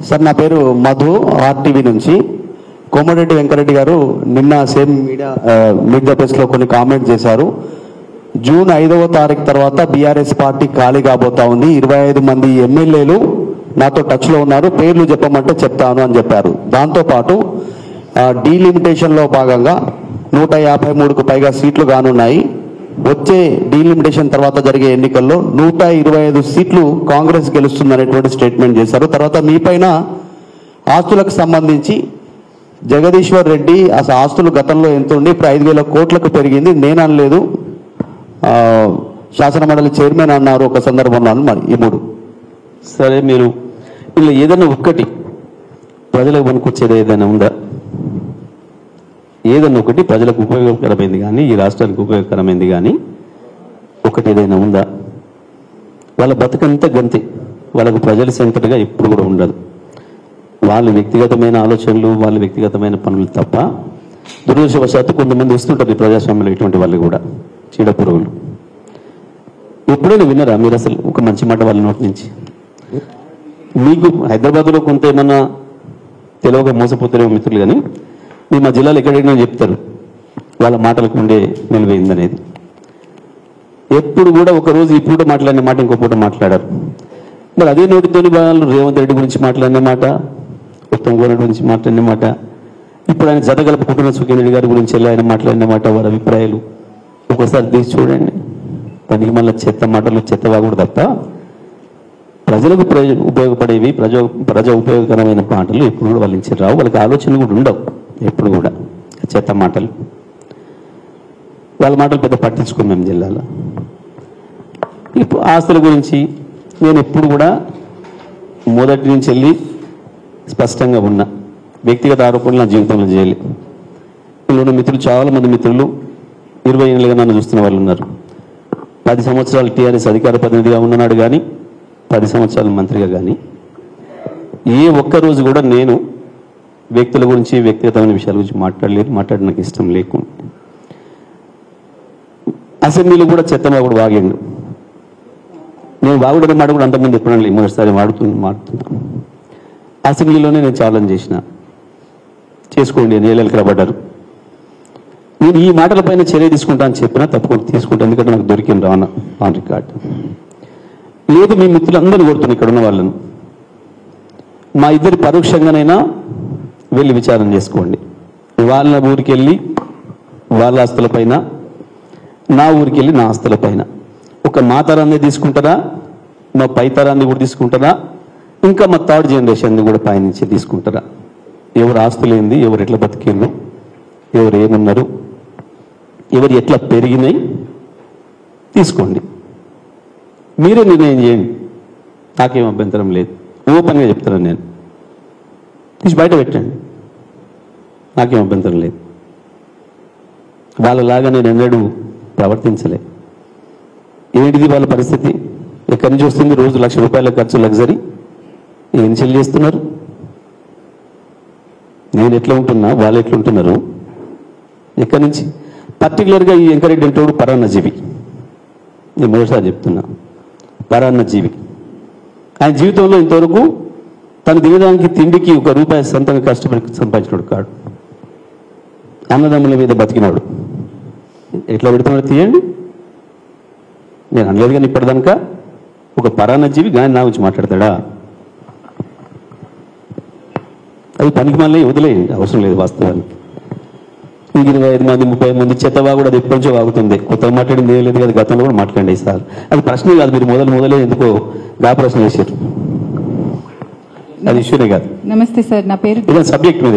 Sir నా పేరు Madhu RTV నుంచి. కోమటిరెడ్డి వెంకరెడ్డి గారు నిన్న సేమ్ మీడియా ప్రెస్లో కొన్ని కామెంట్స్ చేశారు. జూన్ 5వ తారీఖు తర్వాత బీఆర్ఎస్ పార్టీ ఖాళీ కాబోతా ఉంది, 25 మంది ఎమ్మెల్యేలు నాతో టచ్లో ఉన్నారు, పేర్లు చెప్పమంటే చెప్తాను అని చెప్పారు. దాంతోపాటు డీలిమిటేషన్లో భాగంగా 153కు పైగా సీట్లు కానున్నాయి. వచ్చే డీలిమిటేషన్ తర్వాత జరిగే ఎన్నికల్లో 125 సీట్లు కాంగ్రెస్ గెలుస్తుందనేటువంటి స్టేట్మెంట్ చేశారు. తర్వాత మీ పైన ఆస్తులకు సంబంధించి జగదీశ్వర్ రెడ్డి అసలు ఆస్తులు గతంలో ఎంత ఉండి ఇప్పుడు 5,000 కోట్లకు పెరిగింది, నేను అనలేదు, శాసనమండలి చైర్మన్ అన్నారు ఒక సందర్భంలో. మరి ఈ మూడు సరే, మీరు ఇలా ఏదైనా ఒక్కటి ప్రజలకు పనికొచ్చేది ఏదైనా ఉందా? ఏదన్నా ఒకటి ప్రజలకు ఉపయోగకరమైంది కానీ ఈ రాష్ట్రానికి ఉపయోగకరమైంది కానీ ఒకటి ఏదైనా ఉందా? వాళ్ళ బతుకంతా గంతే, వాళ్ళకు ప్రజల సెంటర్గా ఎప్పుడు కూడా ఉండదు. వాళ్ళ వ్యక్తిగతమైన ఆలోచనలు, వాళ్ళ వ్యక్తిగతమైన పనులు తప్ప దురదృష్టవశాత్తు కొంతమంది వస్తుంటారు ఈ ప్రజాస్వామ్యంలో, ఇటువంటి వాళ్ళు కూడా చీడపురుగులు. ఎప్పుడైనా విన్నారా మీరు అసలు ఒక మంచి మాట వాళ్ళ నోటి నుంచి? మీకు హైదరాబాద్లో కొంత ఏమన్నా తెలియక మోసపోతారేమో మిత్రులు, కానీ మీ మా జిల్లాలో ఎక్కడైనా చెప్తారు వాళ్ళ మాటలకు ఉండే నిలువైందనేది. ఎప్పుడు కూడా ఒకరోజు ఈ పూట మాట్లాడిన మాట ఇంకో పూట మాట్లాడారు. మరి అదే నోటితోని వాళ్ళు రేవంత్ రెడ్డి గురించి మాట్లాడిన మాట, ఉత్తమ్ కుమార్ రెడ్డి గురించి మాట్లాడిన మాట, ఇప్పుడు ఆయన జత కలుపుకుంటున్న సుఖేంద్ర రెడ్డి గారి గురించి ఆయన మాట్లాడిన మాట, వారి అభిప్రాయాలు ఒకసారి తీసి చూడండి. పనికి మళ్ళీ చెత్త మాటలు చెత్తవాగుడు తప్ప ప్రజలకు ఉపయోగపడేవి, ప్రజా ఉపయోగకరమైన మాటలు ఎప్పుడు కూడా వాళ్ళు ఇచ్చి రావు. వాళ్ళకి ఆలోచనలు కూడా ఉండవు ఎప్పుడు కూడా. చెత్త మాటలు, వాళ్ళ మాటలు పెద్ద పట్టించుకోం మేము జిల్లాలో. ఇప్పుడు ఆస్తుల గురించి నేను ఎప్పుడు కూడా మొదటి నుంచి వెళ్ళి స్పష్టంగా ఉన్నా. వ్యక్తిగత ఆరోపణలు నా జీవితంలో చేయాలి. ఇందులో మిత్రులు చాలామంది మిత్రులు 20 ఏళ్ళుగా నన్ను చూస్తున్న వాళ్ళు ఉన్నారు. 10 సంవత్సరాలు టీఆర్ఎస్ అధికార ప్రతినిధిగా ఉన్నాడు కానీ 10 సంవత్సరాలు మంత్రిగా కానీ ఏ ఒక్కరోజు కూడా నేను వ్యక్తుల గురించి, వ్యక్తిగతమైన విషయాల గురించి మాట్లాడలేదు, మాట్లాడడానికి ఇష్టం లేకుండా. అసెంబ్లీలో కూడా చెత్తగా కూడా వాగిండు. నేను వాగుడనే మాట కూడా అంతకుముందు ఎప్పుడన్నా లేదు, మొదటిసారి మాడుతున్నా. అసెంబ్లీలోనే నేను ఛాలెంజ్ చేసిన, చేసుకోండి అని ఏళ్ళకి రాబడ్డారు. నేను ఈ మాటలపైన చర్య తీసుకుంటా అని చెప్పినా తప్పకుండా తీసుకుంటాను, ఎందుకంటే నాకు దొరికింది ఆన్ రికార్డ్. లేదు మీ మిత్రులందరూ కొడుతున్నా ఇక్కడ ఉన్న వాళ్ళను, మా ఇద్దరి పరోక్షంగానైనా వెళ్ళి విచారణ చేసుకోండి. వాళ్ళ ఊరికి వెళ్ళి వాళ్ళ ఆస్తులపైన, నా ఊరికి వెళ్ళి నా ఆస్తులపైన. ఒక మా తరాన్ని తీసుకుంటారా, మా పై తరాన్ని కూడా తీసుకుంటారా, ఇంకా మా థర్డ్ జనరేషన్ని కూడా పైనుంచి తీసుకుంటారా? ఎవరు ఆస్తులేంది, ఎవరు ఎట్లా బతికిండ్రు, ఎవరు ఏమున్నారు, ఎవరు ఎట్లా పెరిగినాయి తీసుకోండి, మీరే నిర్ణయం చేయండి. నాకేం అభ్యంతరం లేదు, ఓపెన్గా చెప్తాను. నేను తీసి బయట పెట్టండి, నాకేం అభ్యంతరం లేదు. వాళ్ళలాగా నేను ఎన్నడూ ప్రవర్తించలే. ఏంటిది వాళ్ళ పరిస్థితి? ఎక్కడి నుంచి వస్తుంది? రోజు ₹1,00,000 ఖర్చు లగ్జరీ ఏం చెల్లి చేస్తున్నారు? నేను ఎట్లా ఉంటున్నా, వాళ్ళు ఎట్లా ఉంటున్నారు? ఎక్కడి నుంచి? పర్టికులర్గా ఈ వెంకరెడ్డి అంటోడు పరాన్నజీవి. నేను మొదటిసారి చెప్తున్నా, పరాన్నజీవి. ఆయన జీవితంలో ఇంతవరకు తన దిగడానికి తిండికి ₹1 సొంతంగా కష్టపడి సంపాదించినాడు కాడు. అన్నదమ్ముల మీద బతికినాడు. ఎట్లా పెడుతున్నాడు తీయండి. నేను అనలేదు కానీ ఇప్పటిదాకా ఒక పరాన్నజీవి కానీ నా గురించి మాట్లాడతాడా? అది పనికి మళ్ళీ వదిలేయండి, అవసరం లేదు వాస్తవానికి. 25 మంది 30 మంది చెత్తవా కూడా అది ఎప్పటి నుంచో వాగుతుంది. కొత్తగా మాట్లాడింది ఏం లేదు కదా, గతంలో కూడా మాట్లాడండి సార్. అది ప్రశ్నే కాదు, మీరు మొదలే ఎందుకో గా ప్రశ్న చేశారు, అది ఇష్యూనే కాదు. నమస్తే సార్, నా పేరు సబ్జెక్ట్ మీద